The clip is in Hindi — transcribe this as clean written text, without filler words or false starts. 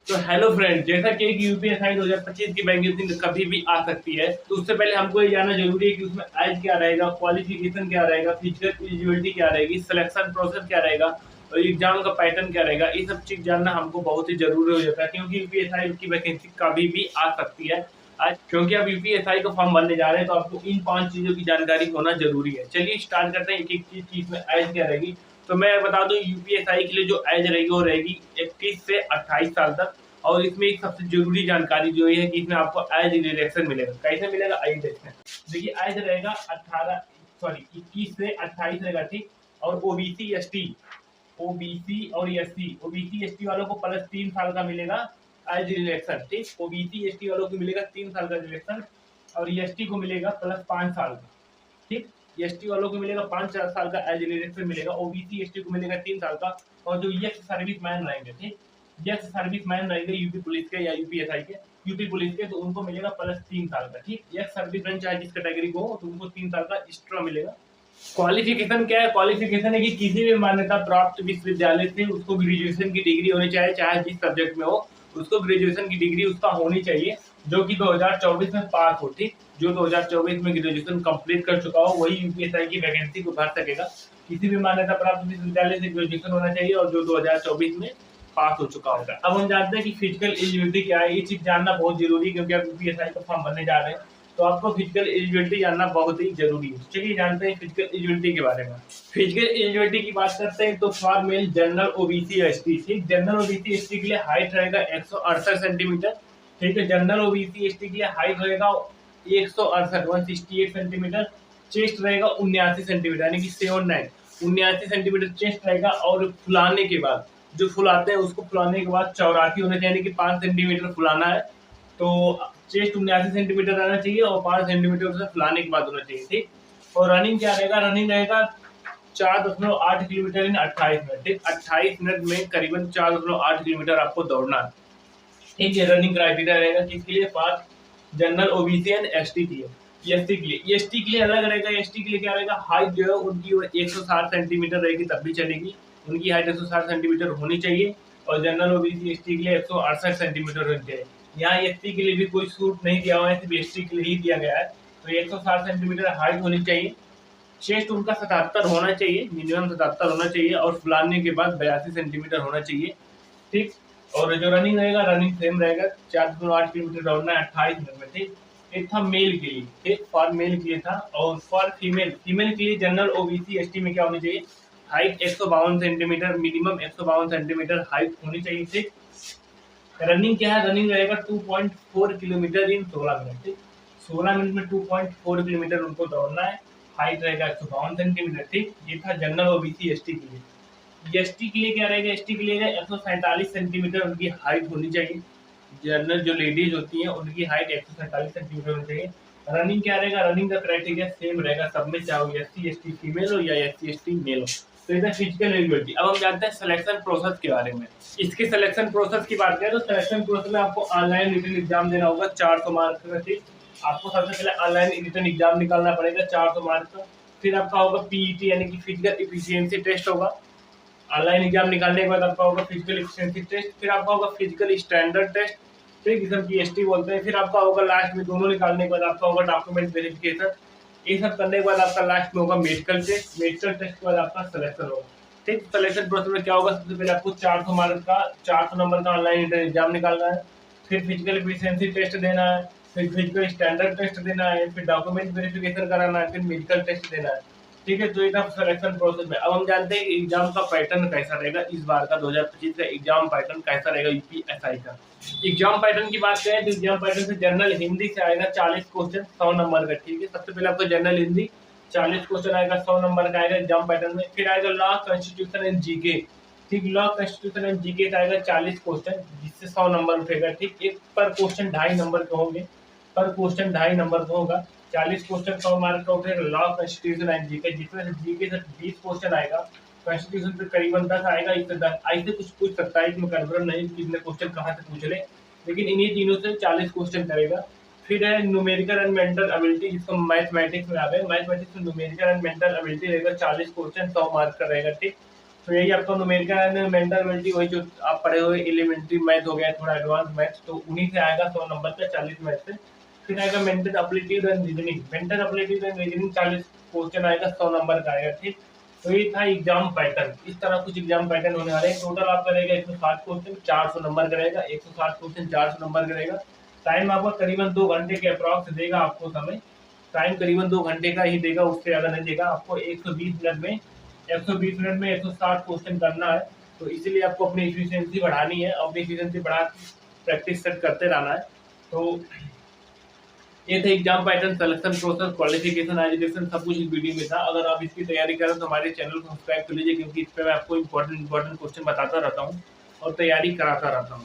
तो हेलो फ्रेंड, जैसा कि यूपीएसआई 2025 की वैकेंसी कभी भी आ सकती है, तो उससे पहले हमको ये जानना जरूरी है कि उसमें एज क्या रहेगा, क्वालिफिकेशन क्या रहेगा, फिजिकल एलिजिबिलिटी क्या रहेगी, सिलेक्शन प्रोसेस क्या रहेगा और एग्जाम का पैटर्न क्या रहेगा। ये सब चीज जानना हमको बहुत ही जरूरी हो जाता है, क्योंकि यूपीएसआई की वैकेंसी कभी भी आ सकती है। आज क्योंकि आप यूपीएसआई का फॉर्म भरने जा रहे हैं, तो आपको इन 5 चीजों की जानकारी होना जरूरी है। चलिए स्टार्ट करते हैं एक एक चीज में एज क्या रहेगी। तो मैं बता दूं, यूपीएसआई के लिए जो एज रहेगी वो रहेगी 21 से 28 साल तक। और इसमें एक सबसे जरूरी जानकारी जो ये है कि इसमें आपको एज रिलेक्शन मिलेगा। कैसे मिलेगा आइए देखते हैं। देखिए एज रहेगा 21 से 28 रहेगा, ठीक। और ओबीसी एसटी, ओबीसी और एससी, ओबीसी एसटी वालों को प्लस 3 साल का मिलेगा एज रिलेक्शन, ठीक। ओबीसी एसटी वालों को मिलेगा 3 साल का रिलेक्शन और एसटी को मिलेगा प्लस 5 साल का, ठीक। एसटी वालों को मिलेगा 5 साल का एज रिलेक्शन मिलेगा, ओबीसी एसटी को मिलेगा 3 साल का। और जो यक्स सर्विस मैन रहेंगे, ठीक, यक्स सर्विस मैन रहेंगे यूपी पुलिस के या यूपीएसआई के, यूपी पुलिस के, तो उनको मिलेगा प्लस 3 साल का, ठीक। यक्स सर्विस मैन चाहे जिस कैटेगरी को हो, तो उनको 3 साल का एक्स्ट्रा मिलेगा। क्वालिफिकेशन क्या है? क्वालिफिकेशन है कि किसी भी मान्यता प्राप्त विश्वविद्यालय से उसको ग्रेजुएशन की डिग्री होनी चाहिए, चाहे जिस सब्जेक्ट में हो, उसको ग्रेजुएशन की डिग्री उसका होनी चाहिए, जो कि 2024 में पास हो, ठीक। जो 2024 में ग्रेजुएशन कंप्लीट कर चुका हो वही यूपीएसआई की वैकेंसी को भर सकेगा। किसी भी मान्यता प्राप्त विश्वविद्यालय से ग्रेजुएशन होना चाहिए और जो 2024 में पास हो चुका होगा। अब हम जानते हैं कि फिजिकल एलिजिबिलिटी क्या है। ये चीज जानना बहुत जरूरी है, क्योंकि आप यूपीएसआई का फॉर्म भरने जा रहे हैं, तो आपको फिजिकल एलिजिबिलिटी जानना बहुत ही जरूरी है। चलिए जानते हैं फिजिकल एलिजिबिलिटी के बारे में। फिजिकल एलिजिबिलिटी की बात करते हैं तो for male general OBC ST, ठीक। जनरल ओबीसी एसटी के लिए हाइट रहेगा 168 सेंटीमीटर, ठीक है। जनरल ओबीसी एसटी के लिए हाइट रहेगा 168 सेंटीमीटर। चेस्ट रहेगा 79 सेंटीमीटर, यानी कि 79 79 सेंटीमीटर चेस्ट रहेगा। और फुलाने के बाद, जो फुलाते हैं उसको फुलाने के बाद 84 होना चाहिए, यानी कि 5 सेंटीमीटर फुलाना है। तो चेस्ट 79 सेंटीमीटर रहना चाहिए और 5 सेंटीमीटर उसे फुलाने के बाद होना चाहिए, ठीक। और रनिंग क्या रहेगा? रनिंग रहेगा 4.8 किलोमीटर इन 28 मिनट, ठीक। 28 मिनट में करीबन 4.8 किलोमीटर आपको दौड़ना है, ठीक है। रनिंग क्राइटेरिया रहेगा किसके लिए? पास जनरल ओबीसी एंड एसटी के लिए। एसटी के लिए, एसटी के लिए अलग रहेगा। एसटी के लिए क्या रहेगा? हाइट जो है उनकी 160 सेंटीमीटर रहेगी, तब भी चलेगी। उनकी हाइट 160 सेंटीमीटर होनी चाहिए। और जनरल ओबीसी एसटी के लिए 168 सेंटीमीटर होनी चाहिए। यहाँ एसटी के लिए भी कोई छूट नहीं दिया हुआ है, सिर्फ एसटी के लिए ही दिया गया है। तो 160 सेंटीमीटर हाइट होनी चाहिए। चेस्ट उनका 77 होना चाहिए, मिनिमम 77 होना चाहिए। और फुलाने के बाद 82 सेंटीमीटर होना चाहिए, ठीक। और जो रनिंग रहेगा, रनिंग सेम रहेगा, 4.8 किलोमीटर दौड़ना है 28 मिनट में, ठीक। एक था मेल के लिए, ठीक, फॉर मेल के लिए था। और फॉर फीमेल, फीमेल के लिए जनरल ओबीसी एसटी में क्या होनी चाहिए? Height 152 centimetre, minimum 152 centimetre height होनी चाहिए, ठीक। रनिंग क्या है? रनिंग रहेगा 2.4 किलोमीटर इन 16 मिनट, ठीक। 16 मिनट में 2.4 किलोमीटर उनको दौड़ना है। हाइट रहेगा 152 सेंटीमीटर, ठीक। ये था जनरल ओबीसी एसटी के लिए। एसटी के लिए क्या रहेगा? एसटी के लिए 147 सेंटीमीटर उनकी हाइट होनी चाहिए। जनरल जो लेडीज होती हैं उनकी हाइट 147 सेंटीमीटर होनी चाहिए। रनिंग क्या रहेगा? रनिंग का क्राइटेरिया सेम रहेगा सब में, चाहे एससी एसटी फीमेल हो या एससी एसटी मेल हो। तो इधर फिजिकल एलिजिबिलिटी। अब हम जानते हैं सिलेक्शन प्रोसेस के बारे में। इसके सिलेक्शन प्रोसेस की बात करें तो सिलेक्शन प्रोसेस में आपको ऑनलाइन रिटन एग्जाम देना होगा 400 मार्क का, ठीक। आपको सबसे पहले ऑनलाइन रिटन एग्जाम निकालना पड़ेगा 400 मार्क का। फिर आपका होगा पीईटी, यानी कि फिजिकल एफिशिएंसी टेस्ट होगा। ऑनलाइन एग्जाम निकालने के बाद आपका होगा फिजिकल एफिशिएंसी टेस्ट, फिर आपका होगा फिजिकल स्टैंडर्ड टेस्ट, ठीक, जिसे जीएसटी बोलते हैं। फिर आपका होगा लास्ट में, दोनों निकालने के बाद आपका होगा डॉक्यूमेंट वेरिफिकेशन। ये सब करने के बाद आपका लास्ट में होगा मेडिकल टेस्ट। मेडिकल टेस्ट के बाद आपका सिलेक्शन होगा, ठीक। सिलेक्शन प्रोसेस में क्या होगा? सबसे पहले आपको 400 मार्क का, 400 नंबर का ऑनलाइन एग्जाम निकालना है। फिर फिजिकल एफिशिएंसी टेस्ट देना है, फिर फिजिकल स्टैंडर्ड टेस्ट देना है, फिर डॉक्यूमेंट वेरिफिकेशन कराना है, फिर मेडिकल टेस्ट देना है, ठीक है। तो ये था सिलेक्शन प्रोसेस में। अब हम जानते हैं कि एग्जाम का पैटर्न कैसा रहेगा। इस बार का 2025 का एग्जाम पैटर्न कैसा रहेगा यूपीएसआई का। एग्जाम पैटर्न की बात करें तो एग्जाम पैटर्न से जनरल हिंदी से आएगा 40 क्वेश्चन 100 नंबर का, ठीक है। सबसे पहले आपको जनरल हिंदी 40 क्वेश्चन आएगा, 100 नंबर का आएगा एग्जाम पैटर्न में। फिर आएगा लॉ, कॉन्स्टिट्यूशन एंड जीके, ठीक। लॉ, कॉन्स्टिट्यूशन एंड जीके से आएगा 40 क्वेश्चन, जिससे 100 नंबर उठेगा, ठीक। एक पर क्वेश्चन 2.5 नंबर के होंगे, पर क्वेश्चन 2.5 नंबर का होगा। 40 क्वेश्चन 100 मार्क का उठेगा लॉ, कॉन्स्टिट्यूशन एंड जीके, जिसमें से जीके से 20 क्वेश्चन आएगा, कॉन्स्टिट्यूशन से करीबन 10 आएगा। इससे 10 ऐसे कुछ पूछ सकता है, इसमें कंफर्म नहीं कितने क्वेश्चन कहाँ से पूछ ले, लेकिन इन्हीं तीनों से 40 क्वेश्चन करेगा। फिर है न्यूमेरिकल एंड मेंटल एबिलिटी, जिसको मैथमेटिक्स में आ गए। मैथमेटिक्स में न्यूमेरिकल एंड मेंटल एबिलिटी रहेगा 40 क्वेश्चन 100 मार्क का रहेगा, ठीक। तो यही आपका न्यूमेरिकल एंड मेंटल एबिलिटी, वही जो आप पढ़े हुए एलिमेंट्री मैथ हो गया, थोड़ा एडवांस मैथ, तो उन्हीं से आएगा 100 नंबर का 40 मैथ से। फिर आएगा mental abilities and reasoning, mental abilities and reasoning 40 question आएगा, 100 नंबर का आएगा, ठीक। तो ये था एग्जाम पैटर्न, इस तरह कुछ एग्जाम पैटर्न होने वाले हैं। टोटल आपका रहेगा 160 क्वेश्चन 400 नंबर का रहेगा, 160 क्वेश्चन 400 नंबर का रहेगा। टाइम आपका करीबन 2 घंटे के अप्रॉक्स देगा आपको समय, टाइम करीबन 2 घंटे का ही देगा, उससे ज़्यादा नहीं देगा आपको। 120 मिनट में 160 क्वेश्चन करना है, तो इसीलिए आपको अपनी एफिशिएंसी बढ़ानी है, अपनी एफिशिएंसी बढ़ा प्रैक्टिस सेट करते रहना है। तो ये था exam pattern, selection process, qualification, education, सब कुछ इस वीडियो में था। अगर आप इसकी तैयारी करें तो हमारे चैनल को सब्सक्राइब कर लीजिए, क्योंकि इस पर मैं आपको इंपॉर्टेंट क्वेश्चन बताता रहता हूँ और तैयारी कराता रहता हूँ।